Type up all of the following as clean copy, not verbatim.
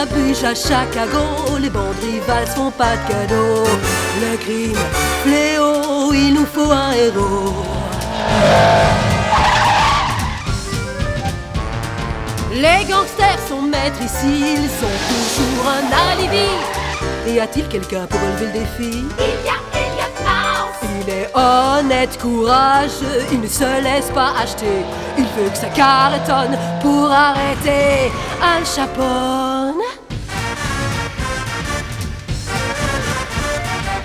s'abrige à Chicago, les bandes rivales se font pas de cadeaux. Le crime, fléau, il nous faut un héros. Les gangsters sont maîtres ici, ils sont toujours un alibi. Y a-t-il quelqu'un pour relever le défi? Il y a Elliot Mouse. Il est honnête, courageux, il ne se laisse pas acheter. Il veut que ça cartonne pour arrêter Al Capone.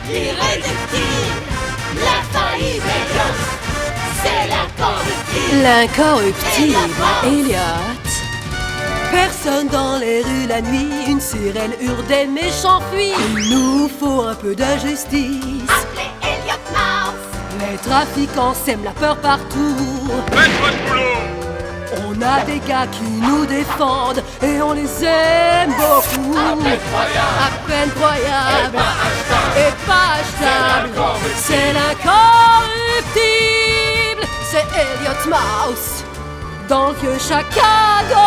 L'irréductible, l'infaillible Elliot, c'est l'incorruptible. L'incorruptible Elliot. Personne dans les rues la nuit, une sirène hurle, des méchants fuient. Il nous faut un peu de justice. Appelez Elliot Mouse. Les trafiquants sèment la peur partout. Faites votre boulot! On a des gars qui nous défendent et on les aime beaucoup. À peine croyable et pas achetable. C'est l'incorruptible. C'est Elliot Mouse dans le vieux Chicago.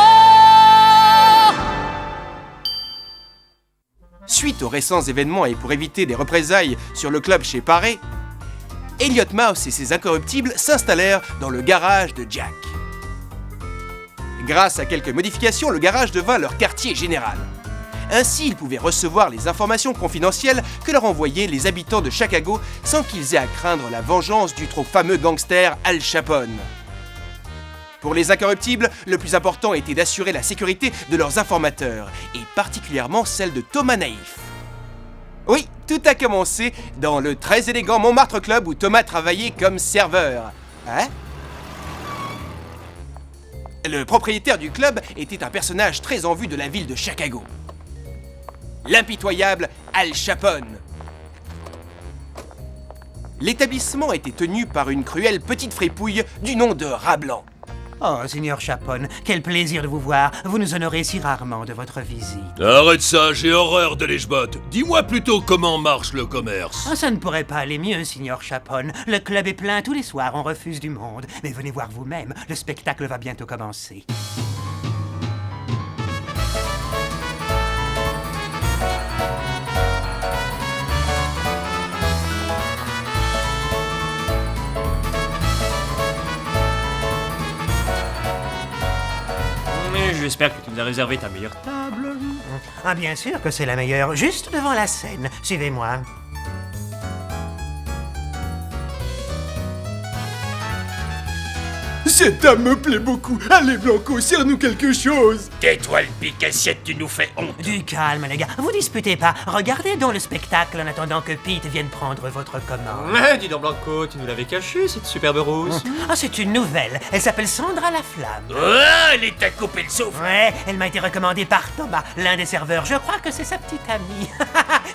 Suite aux récents événements et pour éviter des représailles sur le club chez Paré, Elliot Mouse et ses incorruptibles s'installèrent dans le garage de Jack. Grâce à quelques modifications, le garage devint leur quartier général. Ainsi, ils pouvaient recevoir les informations confidentielles que leur envoyaient les habitants de Chicago sans qu'ils aient à craindre la vengeance du trop fameux gangster Al Capone. Pour les incorruptibles, le plus important était d'assurer la sécurité de leurs informateurs, et particulièrement celle de Thomas Naïf. Oui, tout a commencé dans le très élégant Montmartre Club où Thomas travaillait comme serveur. Hein? Le propriétaire du club était un personnage très en vue de la ville de Chicago. L'impitoyable Al Capone. L'établissement était tenu par une cruelle petite fripouille du nom de Rat Blanc. Oh, Seigneur Capone, quel plaisir de vous voir. Vous nous honorez si rarement de votre visite. Arrête ça, j'ai horreur de lèche-bottes. Dis-moi plutôt comment marche le commerce. Ah, ça ne pourrait pas aller mieux, Seigneur Capone. Le club est plein tous les soirs, on refuse du monde. Mais venez voir vous-même, le spectacle va bientôt commencer. J'espère que tu nous as réservé ta meilleure table. Ah, bien sûr que c'est la meilleure, juste devant la scène. Suivez-moi. Cette dame me plaît beaucoup. Allez, Blanco, sers-nous quelque chose. Tais-toi, le pique-assiette, tu nous fais honte. Du calme, les gars. Vous disputez pas. Regardez donc le spectacle en attendant que Pete vienne prendre votre commande. Dis donc, Blanco, tu nous l'avais caché, cette superbe rose. Ah, c'est une nouvelle. Elle s'appelle Sandra la Flamme. Oh, elle est à couper le souffle. Ouais, elle m'a été recommandée par Thomas, l'un des serveurs. Je crois que c'est sa petite amie.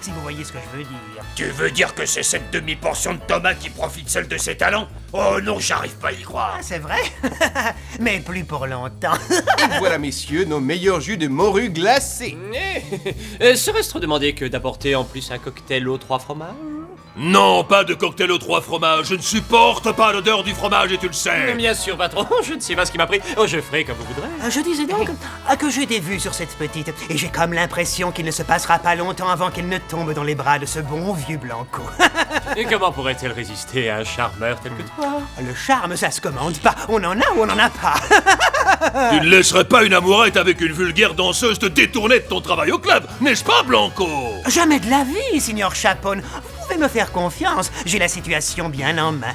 Si vous voyez ce que je veux dire. Tu veux dire que c'est cette demi-portion de Thomas qui profite seule de ses talents? Oh non, j'arrive pas à y croire. Ah, c'est vrai? Mais plus pour longtemps. Et voilà, messieurs, nos meilleurs jus de morue glacée. Serait-ce trop demandé que d'apporter en plus un cocktail aux 3 fromages? Non, pas de cocktail aux 3 fromages. Je ne supporte pas l'odeur du fromage et tu le sais. Bien sûr, patron, je ne sais pas ce qui m'a pris. Oh, je ferai comme vous voudrez. Je disais donc que j'ai des vues sur cette petite, et j'ai comme l'impression qu'il ne se passera pas longtemps avant qu'elle ne tombe dans les bras de ce bon vieux Blanco. Et comment pourrait-elle résister à un charmeur tel que toi? Le charme, ça se commande pas. On en a ou on en a pas. Tu ne laisserais pas une amourette avec une vulgaire danseuse te détourner de ton travail au club, n'est-ce pas, Blanco? Jamais de la vie, Signor Capone. Vous pouvez me faire confiance, j'ai la situation bien en main.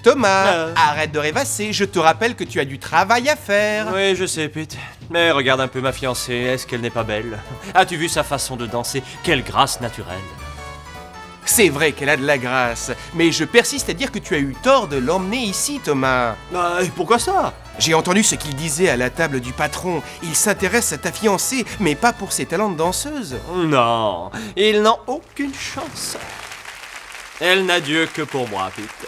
Thomas, arrête de rêvasser, je te rappelle que tu as du travail à faire. Oui, je sais, Pete. Mais regarde un peu ma fiancée, est-ce qu'elle n'est pas belle? As-tu vu sa façon de danser? Quelle grâce naturelle! C'est vrai qu'elle a de la grâce, mais je persiste à dire que tu as eu tort de l'emmener ici, Thomas. Et pourquoi ça? J'ai entendu ce qu'il disait à la table du patron. Il s'intéresse à ta fiancée, mais pas pour ses talents de danseuse. Non, ils n'ont aucune chance. Elle n'a Dieu que pour moi, Pete.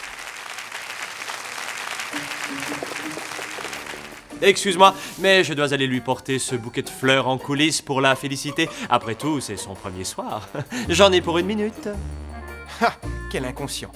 Excuse-moi, mais je dois aller lui porter ce bouquet de fleurs en coulisses pour la féliciter. Après tout, c'est son premier soir. J'en ai pour 1 minute. Ha! Quel inconscient.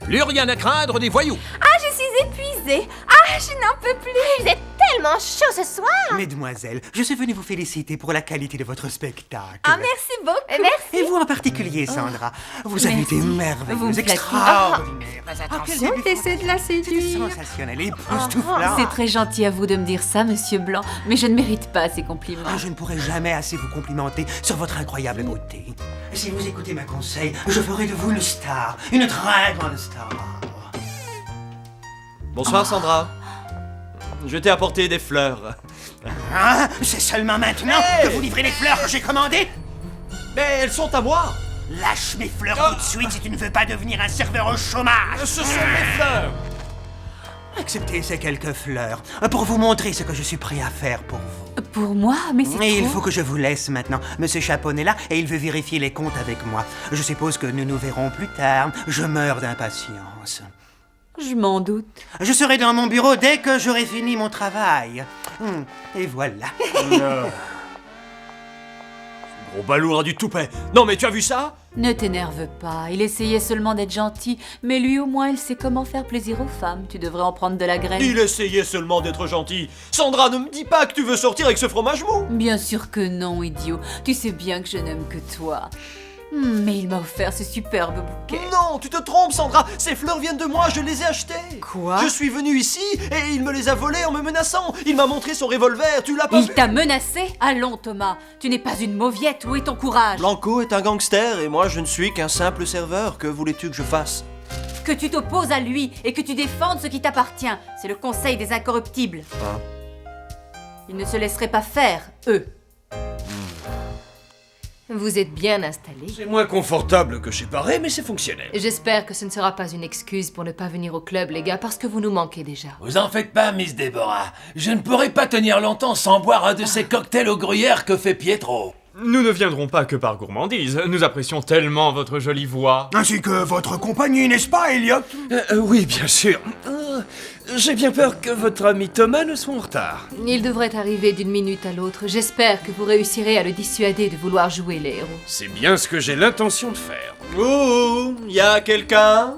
Plus rien à craindre des voyous. Ah, je suis épuisée. Ah, je n'en peux plus. Vous êtes tellement chaud ce soir. Mesdemoiselles, je suis venu vous féliciter pour la qualité de votre spectacle. Ah, merci beaucoup. Merci. Et vous en particulier, Sandra. Vous avez été Vous merveilleuse, me flattez. extraordinaire. Attention, t'essaies de la séduire. Sensationnel, époustouflant. C'est très gentil à vous de me dire ça, Monsieur Blanc, mais je ne mérite pas ces compliments. Ah, je ne pourrai jamais assez vous complimenter sur votre incroyable beauté. Si vous écoutez mes conseils, je ferai de vous une star, une très grande star. Bonsoir, Sandra. Je t'ai apporté des fleurs. Hein? C'est seulement maintenant que vous livrez les fleurs que j'ai commandées? Mais elles sont à moi. Lâche mes fleurs tout de suite si tu ne veux pas devenir un serveur au chômage. Ce sont mes fleurs. Acceptez ces quelques fleurs pour vous montrer ce que je suis prêt à faire pour vous. Pour moi? Mais c'est Et il trop. faut que je vous laisse maintenant. Monsieur Chapon est là et il veut vérifier les comptes avec moi. Je suppose que nous nous verrons plus tard. Je meurs d'impatience. Je m'en doute. Je serai dans mon bureau dès que j'aurai fini mon travail. Et voilà. Gros balourd du toupet. Non, mais tu as vu ça? Ne t'énerve pas, il essayait seulement d'être gentil, mais lui au moins il sait comment faire plaisir aux femmes. Tu devrais en prendre de la graine. Il essayait seulement d'être gentil. Sandra, ne me dis pas que tu veux sortir avec ce fromage mou. Bien sûr que non, idiot. Tu sais bien que je n'aime que toi. Mais il m'a offert ce superbe bouquet. Non, tu te trompes, Sandra. Ces fleurs viennent de moi, je les ai achetées. Quoi? Je suis venu ici et il me les a volées en me menaçant. Il m'a montré son revolver, tu l'as pas Il vu? t'a menacé? Allons, Thomas. Tu n'es pas une mauviette, où est ton courage? Blanco est un gangster et moi je ne suis qu'un simple serveur. Que voulais-tu que je fasse? Que tu t'opposes à lui et que tu défendes ce qui t'appartient. C'est le conseil des incorruptibles. Hein? Ils ne se laisseraient pas faire, eux. Vous êtes bien installé. C'est moins confortable que chez Paré, mais c'est fonctionnel. J'espère que ce ne sera pas une excuse pour ne pas venir au club, les gars, parce que vous nous manquez déjà. Vous en faites pas, Miss Déborah. Je ne pourrai pas tenir longtemps sans boire un de ces cocktails au gruyère que fait Pietro. Nous ne viendrons pas que par gourmandise. Nous apprécions tellement votre jolie voix. Ainsi que votre compagnie, n'est-ce pas, Elliot? Oui, bien sûr. J'ai bien peur que votre ami Thomas ne soit en retard. Il devrait arriver d'une minute à l'autre. J'espère que vous réussirez à le dissuader de vouloir jouer les héros. C'est bien ce que j'ai l'intention de faire. Oh, y a quelqu'un?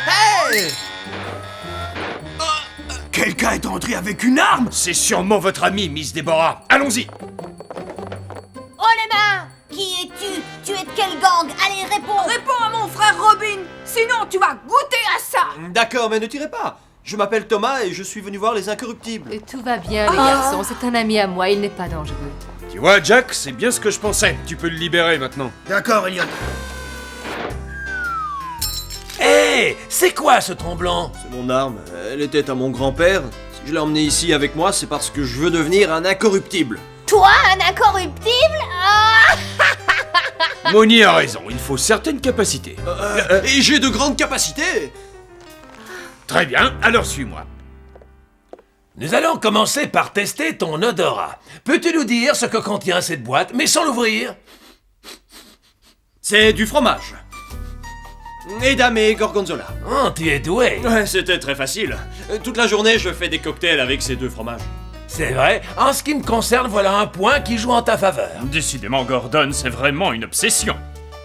Hey! Quelqu'un est entré avec une arme? C'est sûrement votre ami, Miss Déborah. Allons-y. Oh les mains! Qui es-tu? Tu es de quel gang? Allez, réponds! Réponds à mon frère Robin, sinon tu vas goûter à ça. D'accord, mais ne tirez pas. Je m'appelle Thomas et je suis venu voir les incorruptibles. Et tout va bien, les garçons. C'est un ami à moi, il n'est pas dangereux. Tu vois, Jack, c'est bien ce que je pensais. Tu peux le libérer maintenant. D'accord, Elliot. Hé, c'est quoi ce tremblant? C'est mon arme. Elle était à mon grand-père. Si je l'ai emmené ici avec moi, c'est parce que je veux devenir un incorruptible. Toi, un incorruptible? Ah! Moni a raison, il faut certaines capacités. Et j'ai de grandes capacités. Très bien, alors suis-moi. Nous allons commencer par tester ton odorat. Peux-tu nous dire ce que contient cette boîte, mais sans l'ouvrir? C'est du fromage. Edam et gorgonzola. Oh, tu es doué. Ouais, c'était très facile. Toute la journée, je fais des cocktails avec ces deux fromages. C'est vrai, en ce qui me concerne, voilà un point qui joue en ta faveur. Décidément, Gordon, c'est vraiment une obsession.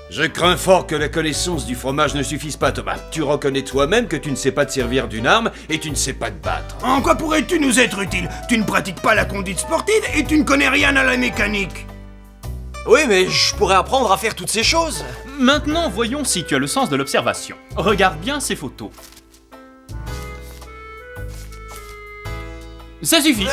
Je crains fort que la connaissance du fromage ne suffise pas, Thomas. Tu reconnais toi-même que tu ne sais pas te servir d'une arme et tu ne sais pas te battre. En quoi pourrais-tu nous être utile? Tu ne pratiques pas la conduite sportive et tu ne connais rien à la mécanique. Oui, mais je pourrais apprendre à faire toutes ces choses. Maintenant, voyons si tu as le sens de l'observation. Regarde bien ces photos. Ça suffit.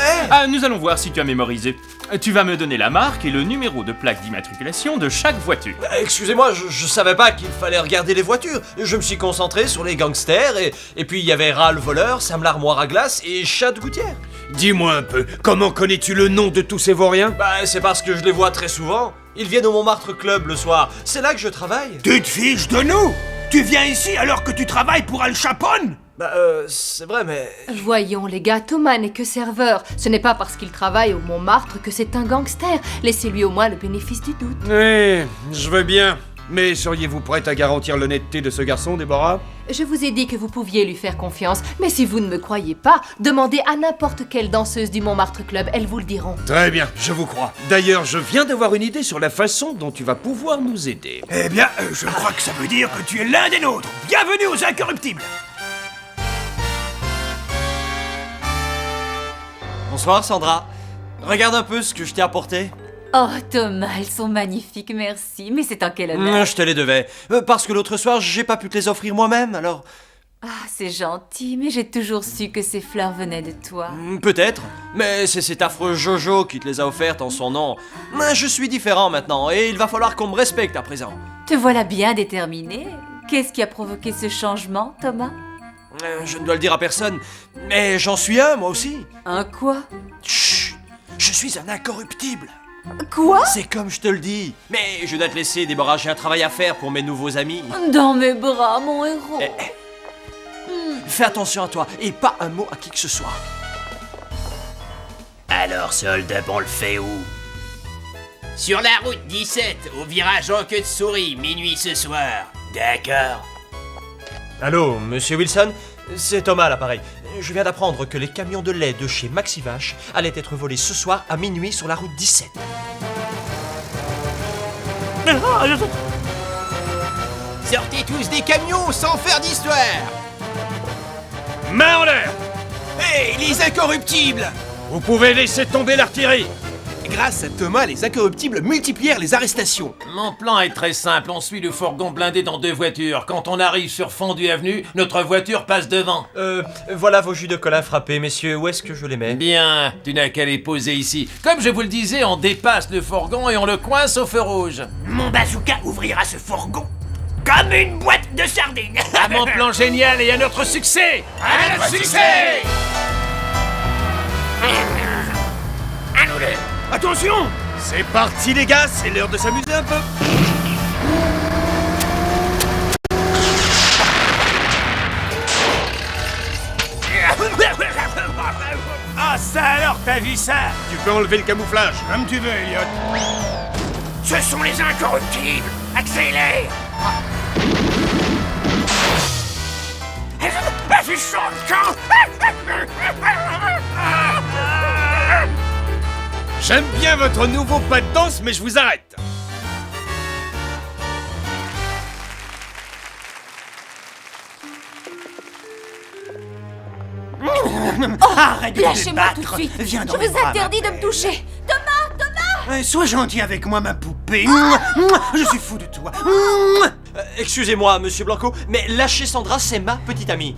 Nous allons voir si tu as mémorisé. Tu vas me donner la marque et le numéro de plaque d'immatriculation de chaque voiture. Excusez-moi, je savais pas qu'il fallait regarder les voitures. Je me suis concentré sur les gangsters et puis il y avait Ral le voleur, Sam l'armoire à glace et Chad Gouttière. Dis-moi un peu, comment connais-tu le nom de tous ces vauriens? Bah, c'est parce que je les vois très souvent. Ils viennent au Montmartre Club le soir. C'est là que je travaille. Tu te fiches de nous? Tu viens ici alors que tu travailles pour Al Capone? Bah, c'est vrai, mais... Voyons, les gars, Thomas n'est que serveur. Ce n'est pas parce qu'il travaille au Montmartre que c'est un gangster. Laissez-lui au moins le bénéfice du doute. Oui, je veux bien. Mais seriez-vous prête à garantir l'honnêteté de ce garçon, Déborah? Je vous ai dit que vous pouviez lui faire confiance, mais si vous ne me croyez pas, demandez à n'importe quelle danseuse du Montmartre Club, elles vous le diront. Très bien, je vous crois. D'ailleurs, je viens d'avoir une idée sur la façon dont tu vas pouvoir nous aider. Eh bien, je crois que ça veut dire que tu es l'un des nôtres. Bienvenue aux Incorruptibles. Bonsoir, Sandra. Regarde un peu ce que je t'ai apporté. Oh, Thomas, elles sont magnifiques, merci. Mais c'est un quel honneur. Je te les devais. Parce que l'autre soir, j'ai pas pu te les offrir moi-même, alors... Ah, c'est gentil, mais j'ai toujours su que ces fleurs venaient de toi. Peut-être, mais c'est cet affreux Jojo qui te les a offertes en son nom. Je suis différent maintenant, et il va falloir qu'on me respecte à présent. Te voilà bien déterminé. Qu'est-ce qui a provoqué ce changement, Thomas? Je ne dois le dire à personne, mais j'en suis un, moi aussi. Un quoi? Chut, je suis un incorruptible. Quoi? C'est comme je te le dis. Mais je dois te laisser, Déborah, j'ai un travail à faire pour mes nouveaux amis. Dans mes bras, mon héros. Fais attention à toi, et pas un mot à qui que ce soit. Alors ce hold-up, on le fait où? Sur la route 17, au virage en queue de souris, minuit ce soir. D'accord. Allô, monsieur Wilson? C'est Thomas à l'appareil. Je viens d'apprendre que les camions de lait de chez Maxivache allaient être volés ce soir à minuit sur la route 17. Sortez tous des camions sans faire d'histoire! Main en l'air! Hé, les incorruptibles! Vous pouvez laisser tomber l'artillerie! Grâce à Thomas, les incorruptibles multiplièrent les arrestations. Mon plan est très simple, on suit le fourgon blindé dans 2 voitures. Quand on arrive sur Fondue Avenue, notre voiture passe devant. Voilà vos jus de colin frappés, messieurs. Où est-ce que je les mets? Bien, tu n'as qu'à les poser ici. Comme je vous le disais, on dépasse le fourgon et on le coince au feu rouge. Mon bazooka ouvrira ce fourgon comme une boîte de sardines. À mon plan génial et à notre succès! À notre succès! À nous deux! Attention! C'est parti les gars, c'est l'heure de s'amuser un peu! Ah ça alors, t'as vu ça? Tu peux enlever le camouflage. Comme tu veux, Elliot. Ce sont les incorruptibles! Accélère! Affichons le camp! J'aime bien votre nouveau pas de danse, mais je vous arrête. Arrête de te Lâchez-moi tout de battre. suite. Viens dans Je mes vous bras, interdis ma de me belle. toucher. Sois gentil avec moi, ma poupée. Je suis fou de toi. Excusez-moi, monsieur Blanco, mais lâchez Sandra, c'est ma petite amie.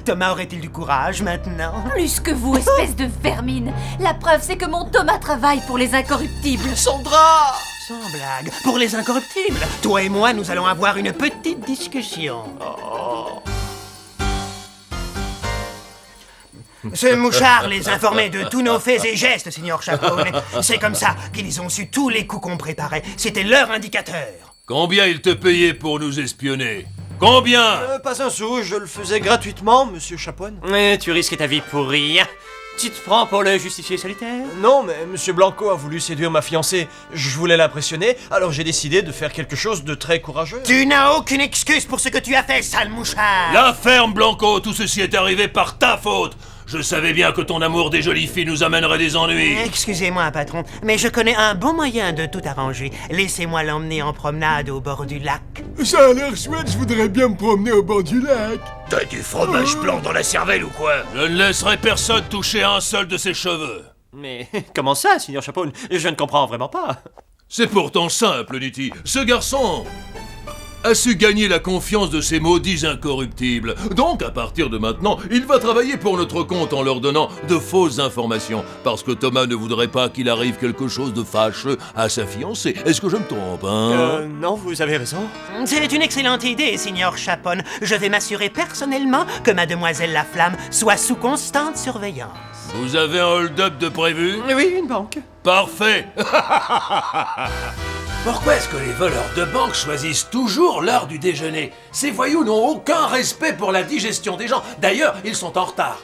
Thomas aurait-il du courage maintenant? Plus que vous, espèce de vermine. La preuve, c'est que mon Thomas travaille pour les incorruptibles. Sandra! Sans blague. Pour les incorruptibles, toi et moi, nous allons avoir une petite discussion. Ce mouchard les informait de tous nos faits et gestes, Signor Chapone. C'est comme ça qu'ils ont su tous les coups qu'on préparait. C'était leur indicateur. Combien il te payait pour nous espionner? Combien? Pas un sou, je le faisais gratuitement, monsieur Chapone. Mais tu risques ta vie pour rien. Tu te prends pour le justicier solitaire? Non, mais monsieur Blanco a voulu séduire ma fiancée. Je voulais l'impressionner, alors j'ai décidé de faire quelque chose de très courageux. Tu n'as aucune excuse pour ce que tu as fait, sale mouchard. La ferme, Blanco, tout ceci est arrivé par ta faute. Je savais bien que ton amour des jolies filles nous amènerait des ennuis. Excusez-moi, patron, mais je connais un bon moyen de tout arranger. Laissez-moi l'emmener en promenade au bord du lac. Ça a l'air chouette, je voudrais bien me promener au bord du lac. T'as du fromage blanc dans la cervelle ou quoi? Je ne laisserai personne toucher un seul de ses cheveux. Mais comment ça, Signor Chapone? Je ne comprends vraiment pas. C'est pourtant simple, Nitty. Ce garçon a su gagner la confiance de ces maudits incorruptibles. Donc, à partir de maintenant, il va travailler pour notre compte en leur donnant de fausses informations. Parce que Thomas ne voudrait pas qu'il arrive quelque chose de fâcheux à sa fiancée. Est-ce que je me trompe, hein? Non, vous avez raison. C'est une excellente idée, Signor Chapone. Je vais m'assurer personnellement que Mademoiselle Laflamme soit sous constante surveillance. Vous avez un hold-up de prévu? Oui, une banque. Parfait. Pourquoi est-ce que les voleurs de banque choisissent toujours l'heure du déjeuner? Ces voyous n'ont aucun respect pour la digestion des gens. D'ailleurs, ils sont en retard.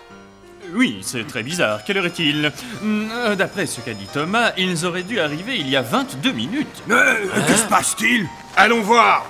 Oui, c'est très bizarre. Quelle heure est-il? D'après ce qu'a dit Thomas, ils auraient dû arriver il y a 22 minutes. Que se passe-t-il? Allons voir!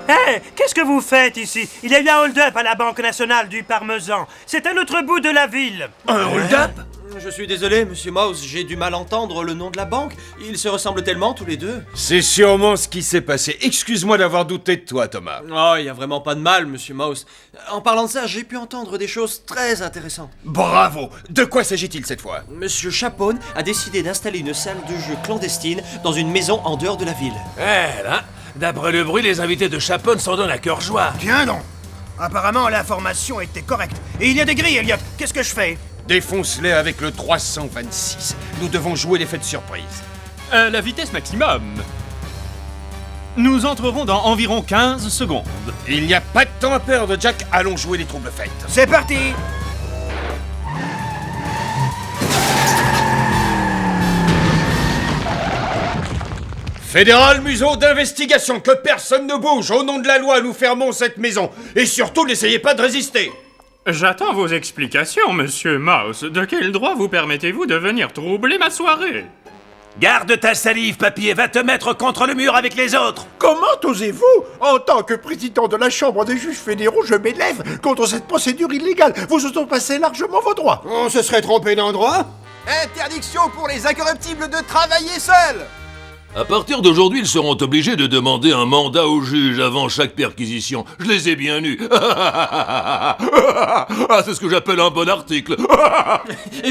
Hé, qu'est-ce que vous faites ici? Il y a eu un hold-up à la Banque nationale du Parmesan. C'est à l'autre bout de la ville. Un hold-up? Je suis désolé, monsieur Mouse, j'ai du mal à entendre le nom de la banque. Ils se ressemblent tellement tous les deux. C'est sûrement ce qui s'est passé. Excuse-moi d'avoir douté de toi, Thomas. Oh, il y a vraiment pas de mal, monsieur Mouse. En parlant de ça, j'ai pu entendre des choses très intéressantes. Bravo! De quoi s'agit-il cette fois? Monsieur Chapone a décidé d'installer une salle de jeu clandestine dans une maison en dehors de la ville. Eh là, d'après le bruit, les invités de Chapone s'en donnent à cœur joie. Tiens donc. Apparemment, l'information était correcte. Et il y a des grilles, Elliot. Qu'est-ce que je fais? Défonce-les avec le 326. Nous devons jouer l'effet de surprise. La vitesse maximum. Nous entrerons dans environ 15 secondes. Il n'y a pas de temps à perdre, Jack. Allons jouer les troubles fêtes. C'est parti! Fédéral museau d'investigation, que personne ne bouge. Au nom de la loi, nous fermons cette maison. Et surtout, n'essayez pas de résister. J'attends vos explications, monsieur Mouse. De quel droit vous permettez-vous de venir troubler ma soirée? Garde ta salive, papy, et va te mettre contre le mur avec les autres. Comment osez-vous? En tant que président de la Chambre des juges fédéraux, je m'élève contre cette procédure illégale. Vous outrepassez largement vos droits. On se serait trompé d'endroit? Interdiction pour les incorruptibles de travailler seuls. À partir d'aujourd'hui, ils seront obligés de demander un mandat au juge avant chaque perquisition. Je les ai bien eus. Ah, c'est ce que j'appelle un bon article.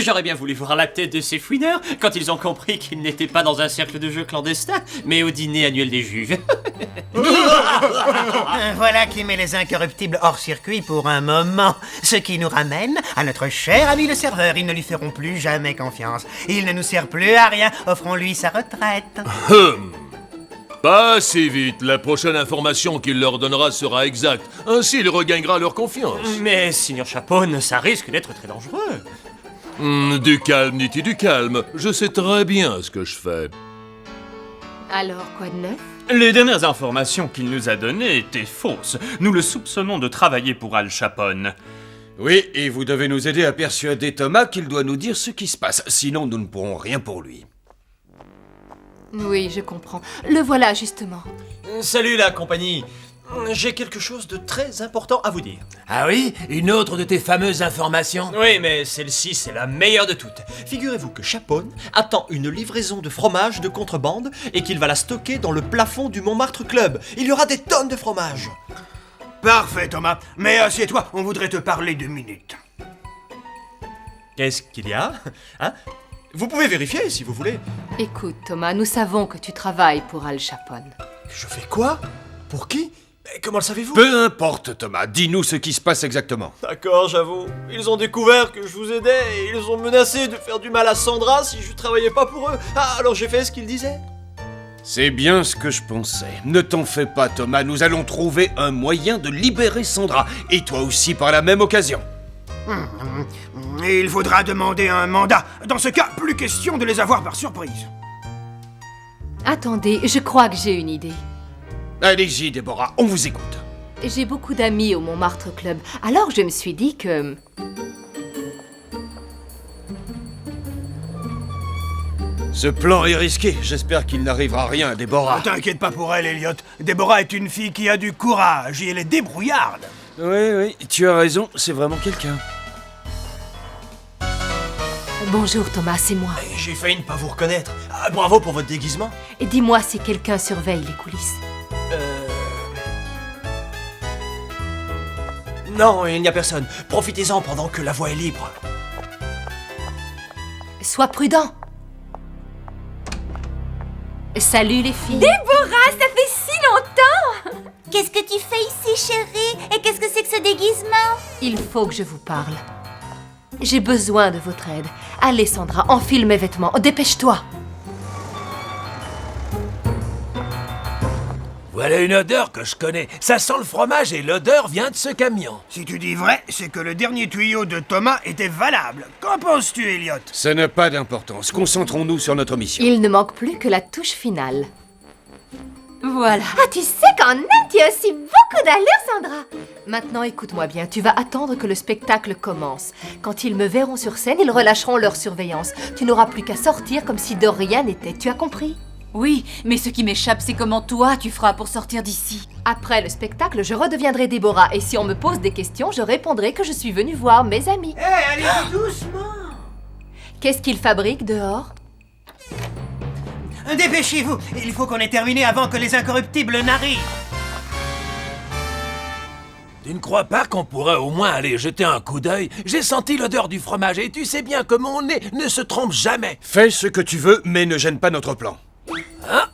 J'aurais bien voulu voir la tête de ces fouineurs quand ils ont compris qu'ils n'étaient pas dans un cercle de jeu clandestin, mais au dîner annuel des juges. Voilà qui met les incorruptibles hors circuit pour un moment. Ce qui nous ramène à notre cher ami le serveur. Ils ne lui feront plus jamais confiance. Il ne nous sert plus à rien. Offrons-lui sa retraite. Pas assez vite. La prochaine information qu'il leur donnera sera exacte. Ainsi, il regagnera leur confiance. Mais, Signor Chapone, ça risque d'être très dangereux. Du calme, Nitty, du calme. Je sais très bien ce que je fais. Alors, quoi de neuf? Les dernières informations qu'il nous a données étaient fausses. Nous le soupçonnons de travailler pour Al Chapone. Oui, et vous devez nous aider à persuader Thomas qu'il doit nous dire ce qui se passe. Sinon, nous ne pourrons rien pour lui. Oui, je comprends. Le voilà, justement. Salut la compagnie. J'ai quelque chose de très important à vous dire. Ah oui? Une autre de tes fameuses informations? Oui, mais celle-ci, c'est la meilleure de toutes. Figurez-vous que Chapone attend une livraison de fromage de contrebande et qu'il va la stocker dans le plafond du Montmartre Club. Il y aura des tonnes de fromage. Parfait, Thomas. Mais assieds-toi, on voudrait te parler 2 minutes. Qu'est-ce qu'il y a? Hein? Vous pouvez vérifier si vous voulez. Écoute, Thomas, nous savons que tu travailles pour Al Chapone. Je fais quoi? Pour qui? Comment le savez-vous? Peu importe, Thomas. Dis-nous ce qui se passe exactement. D'accord, j'avoue. Ils ont découvert que je vous aidais et ils ont menacé de faire du mal à Sandra si je travaillais pas pour eux. Ah, alors j'ai fait ce qu'ils disaient. C'est bien ce que je pensais. Ne t'en fais pas, Thomas. Nous allons trouver un moyen de libérer Sandra. Et toi aussi par la même occasion. Et il faudra demander un mandat. Dans ce cas, plus question de les avoir par surprise. Attendez, je crois que j'ai une idée. Allez-y, Déborah, on vous écoute. J'ai beaucoup d'amis au Montmartre Club, alors je me suis dit que... Ce plan est risqué. J'espère qu'il n'arrivera rien à Déborah. Ne t'inquiète pas pour elle, Elliot. Déborah est une fille qui a du courage et elle est débrouillarde. Oui, tu as raison. C'est vraiment quelqu'un. Bonjour Thomas, c'est moi. J'ai failli ne pas vous reconnaître. Ah, bravo pour votre déguisement. Et dis-moi si quelqu'un surveille les coulisses. Non, il n'y a personne. Profitez-en pendant que la voie est libre. Sois prudent. Salut les filles. Déborah, ça fait si longtemps! Qu'est-ce que tu fais ici, chérie? Et qu'est-ce que c'est que ce déguisement? Il faut que je vous parle. J'ai besoin de votre aide. Allez Sandra, enfile mes vêtements. Dépêche-toi. Voilà une odeur que je connais. Ça sent le fromage et l'odeur vient de ce camion. Si tu dis vrai, c'est que le dernier tuyau de Thomas était valable. Qu'en penses-tu, Elliot? Ça n'a pas d'importance. Concentrons-nous sur notre mission. Il ne manque plus que la touche finale. Voilà. Ah, tu sais qu'en Inde, tu as aussi beaucoup d'allure, Sandra. Maintenant, écoute-moi bien. Tu vas attendre que le spectacle commence. Quand ils me verront sur scène, ils relâcheront leur surveillance. Tu n'auras plus qu'à sortir comme si de rien n'était. Tu as compris? Oui, mais ce qui m'échappe, c'est comment toi, tu feras pour sortir d'ici. Après le spectacle, je redeviendrai Déborah. Et si on me pose des questions, je répondrai que je suis venue voir mes amis. Hé, allez doucement! Qu'est-ce qu'il fabrique dehors? Dépêchez-vous, il faut qu'on ait terminé avant que les incorruptibles n'arrivent. Tu ne crois pas qu'on pourrait au moins aller jeter un coup d'œil? J'ai senti l'odeur du fromage et tu sais bien que mon nez ne se trompe jamais. Fais ce que tu veux, mais ne gêne pas notre plan. Hein?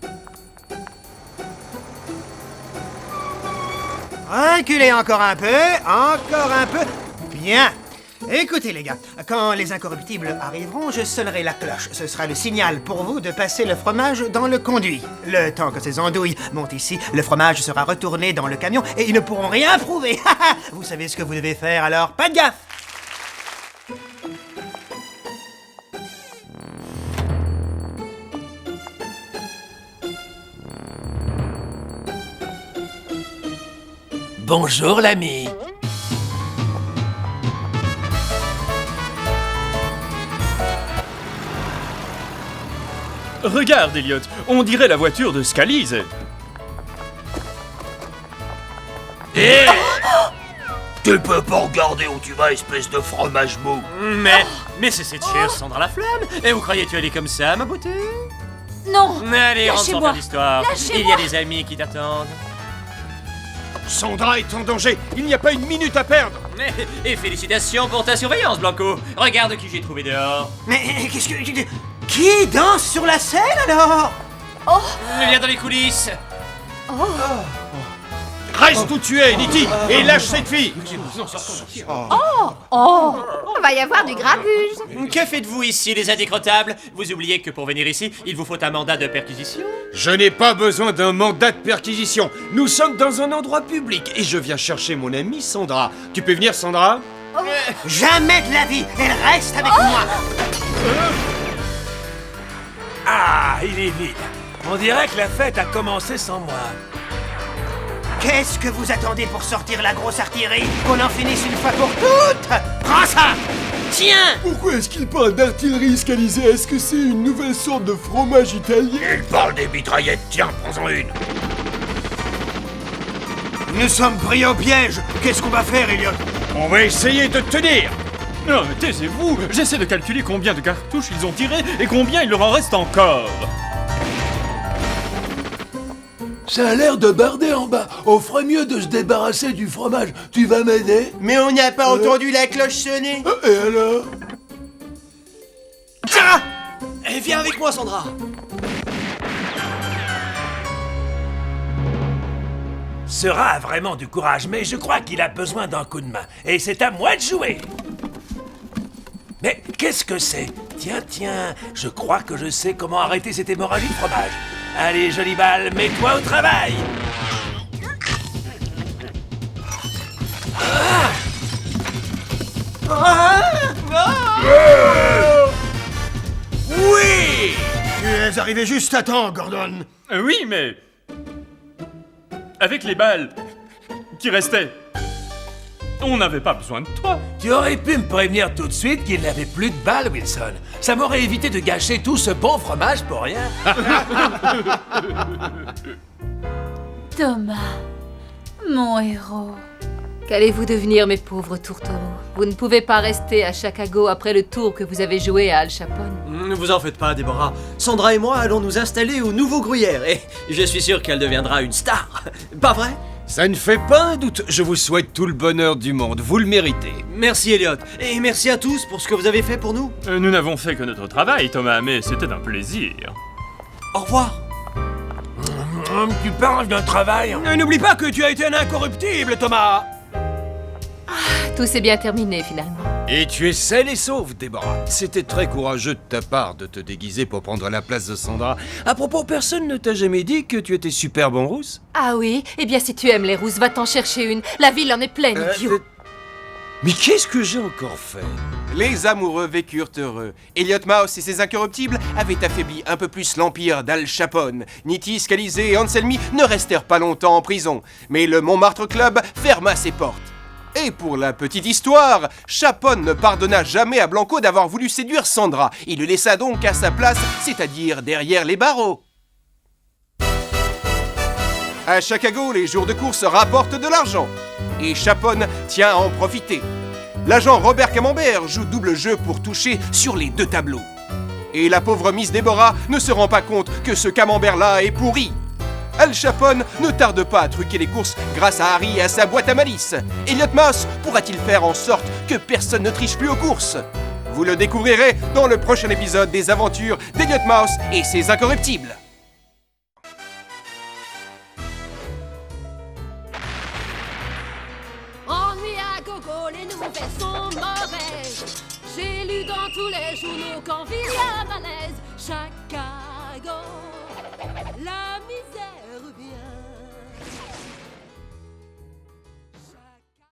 Reculez encore un peu, Bien. Écoutez les gars, quand les incorruptibles arriveront, je sonnerai la cloche. Ce sera le signal pour vous de passer le fromage dans le conduit. Le temps que ces andouilles montent ici, le fromage sera retourné dans le camion et ils ne pourront rien prouver. Vous savez ce que vous devez faire, alors pas de gaffe. Bonjour l'ami. Regarde, Elliot, on dirait la voiture de Scalise. Hé Tu peux pas regarder où tu vas, espèce de fromage mou. Mais c'est cette chère Sandra la flamme. Et vous croyez tu aller comme ça, ma beauté? Non. Allez, rentre sans Lâchez-moi. faire d'histoire. Lâchez-moi. Il y a des amis qui t'attendent. Sandra est en danger. Il n'y a pas une minute à perdre. Et félicitations pour ta surveillance, Blanco. Regarde qui j'ai trouvé dehors. Mais qu'est-ce que... Qui danse sur la scène, alors? Viens dans les coulisses. Reste où tu es, Nitty, et lâche cette fille. Va y avoir du grabuge. Que faites-vous ici, les indécrottables? Vous oubliez que pour venir ici, il vous faut un mandat de perquisition? Je n'ai pas besoin d'un mandat de perquisition. Nous sommes dans un endroit public et je viens chercher mon amie Sandra. Tu peux venir, Sandra? Jamais de la vie, elle reste avec moi. Ah, il est vide. On dirait que la fête a commencé sans moi. Qu'est-ce que vous attendez pour sortir la grosse artillerie? Qu'on en finisse une fois pour toutes? Prends ça! Tiens! Pourquoi est-ce qu'il parle d'artillerie scalisée? Est-ce que c'est une nouvelle sorte de fromage italien? Il parle des mitraillettes, tiens, prends-en une. Nous sommes pris au piège. Qu'est-ce qu'on va faire, Elliot? On va essayer de tenir. Non, mais taisez-vous. J'essaie de calculer combien de cartouches ils ont tiré et combien il leur en reste encore. Ça a l'air de barder en bas. On ferait mieux de se débarrasser du fromage. Tu vas m'aider? Mais on n'a pas entendu la cloche sonner. Et alors? Et viens avec moi, Sandra. Sera a vraiment du courage, mais je crois qu'il a besoin d'un coup de main. Et c'est à moi de jouer. Mais qu'est-ce que c'est? Tiens, je crois que je sais comment arrêter cette hémorragie de fromage. Allez, jolie balle, mets-toi au travail. Oui! Tu es arrivé juste à temps, Gordon. Oui, mais... avec les balles qui restaient, on n'avait pas besoin de toi. Tu aurais pu me prévenir tout de suite qu'il n'avait plus de balles, Wilson. Ça m'aurait évité de gâcher tout ce bon fromage pour rien. Thomas, mon héros. Qu'allez-vous devenir, mes pauvres tourtereaux? Vous ne pouvez pas rester à Chicago après le tour que vous avez joué à Al Capone. Ne vous en faites pas, Déborah. Sandra et moi allons nous installer au nouveau Gruyère et je suis sûr qu'elle deviendra une star. Pas vrai? Ça ne fait pas un doute. Je vous souhaite tout le bonheur du monde. Vous le méritez. Merci, Elliot. Et merci à tous pour ce que vous avez fait pour nous. Nous n'avons fait que notre travail, Thomas, mais c'était un plaisir. Au revoir. Tu parles d'un travail? N'oublie pas que tu as été un incorruptible, Thomas. Tout s'est bien terminé, finalement. Et tu es saine et sauve, Déborah. C'était très courageux de ta part de te déguiser pour prendre la place de Sandra. À propos, personne ne t'a jamais dit que tu étais superbe en rousse? Ah oui? Eh bien, si tu aimes les rousses, va t'en chercher une. La ville en est pleine, idiot. Mais qu'est-ce que j'ai encore fait? Les amoureux vécurent heureux. Elliot Mouse et ses incorruptibles avaient affaibli un peu plus l'empire d'Al Capone. Nitti, Scalise et Anselmi ne restèrent pas longtemps en prison. Mais le Montmartre Club ferma ses portes. Et pour la petite histoire, Capone ne pardonna jamais à Blanco d'avoir voulu séduire Sandra. Il le laissa donc à sa place, c'est-à-dire derrière les barreaux. À Chicago, les jours de course rapportent de l'argent. Et Capone tient à en profiter. L'agent Robert Camembert joue double jeu pour toucher sur les 2 tableaux. Et la pauvre Miss Déborah ne se rend pas compte que ce camembert-là est pourri. Al Capone ne tarde pas à truquer les courses grâce à Harry et à sa boîte à malice. Elliot Mouse pourra-t-il faire en sorte que personne ne triche plus aux courses? Vous le découvrirez dans le prochain épisode des aventures d'Elliot Mouse et ses incorruptibles. Ennui à gogo, les nouvelles sont mauvaises. J'ai lu dans tous les journaux qu'en ville y a malaise. Chicago, la misère revient.